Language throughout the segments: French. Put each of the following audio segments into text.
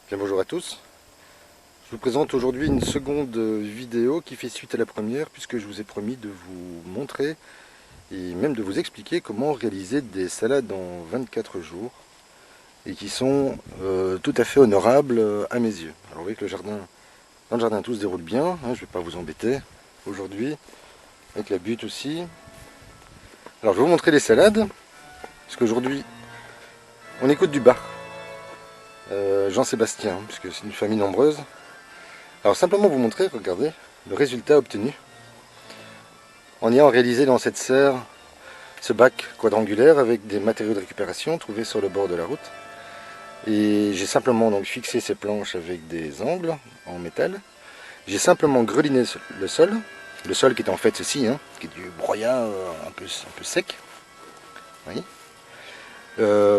Bien, bonjour à tous. Je vous présente aujourd'hui une seconde vidéo qui fait suite à la première, puisque je vous ai promis de vous montrer et même de vous expliquer comment réaliser des salades en 24 jours et qui sont tout à fait honorables à mes yeux. Alors vous voyez que dans le jardin tout se déroule bien, hein, je ne vais pas vous embêter aujourd'hui, avec la butte aussi. Alors je vais vous montrer les salades, parce qu'aujourd'hui on écoute du bar. Jean-Sébastien, puisque c'est une famille nombreuse. Alors simplement vous montrer, regardez, le résultat obtenu en ayant réalisé dans cette serre ce bac quadrangulaire avec des matériaux de récupération trouvés sur le bord de la route. Et j'ai simplement donc fixé ces planches avec des angles en métal. J'ai simplement greliné le sol qui est en fait ceci, hein, qui est du broyat un peu sec. Oui.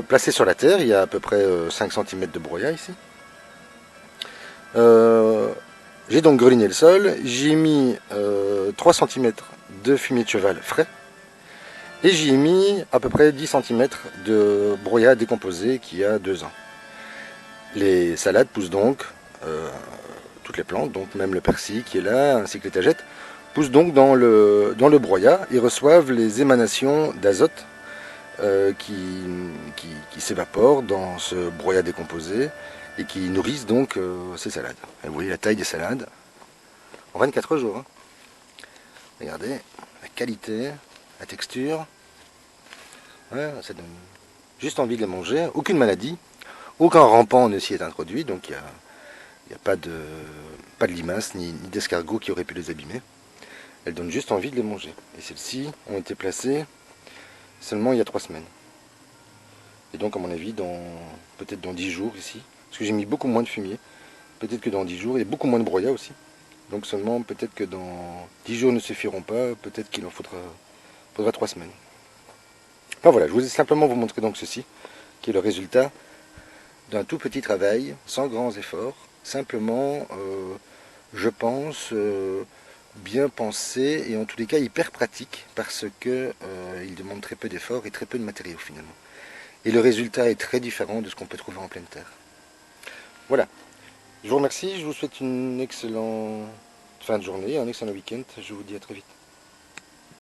Placé sur la terre, il y a à peu près 5 cm de broyat ici. J'ai donc greliné le sol, j'ai mis 3 cm de fumier de cheval frais et j'y ai mis à peu près 10 cm de broyat décomposé qui a 2 ans. Les salades poussent donc, toutes les plantes, donc même le persil qui est là, ainsi que les tagettes, poussent donc dans le broyat et reçoivent les émanations d'azote qui s'évaporent dans ce broyat décomposé et qui nourrissent donc ces salades. Et vous voyez la taille des salades en 24 jours. Hein. Regardez la qualité, la texture. Ouais, ça donne juste envie de les manger. Aucune maladie, aucun rampant ne s'y est introduit, donc il n'y a pas de limaces ni d'escargots qui auraient pu les abîmer. Elles donnent juste envie de les manger. Et celles-ci ont été placées seulement il y a 3 semaines. Et donc à mon avis, peut-être dans 10 jours ici, parce que j'ai mis beaucoup moins de fumier, peut-être que dans 10 jours, et beaucoup moins de broyat aussi. Donc seulement peut-être que dans 10 jours ne suffiront pas, peut-être qu'il en faudra 3 semaines. Enfin voilà, je vous ai simplement vous montrer donc ceci, qui est le résultat d'un tout petit travail, sans grands efforts, simplement, je pense, bien pensé et en tous les cas hyper pratique, parce que il demande très peu d'efforts et très peu de matériaux finalement. Et le résultat est très différent de ce qu'on peut trouver en pleine terre. Voilà. Je vous remercie, je vous souhaite une excellente fin de journée, un excellent week-end. Je vous dis à très vite.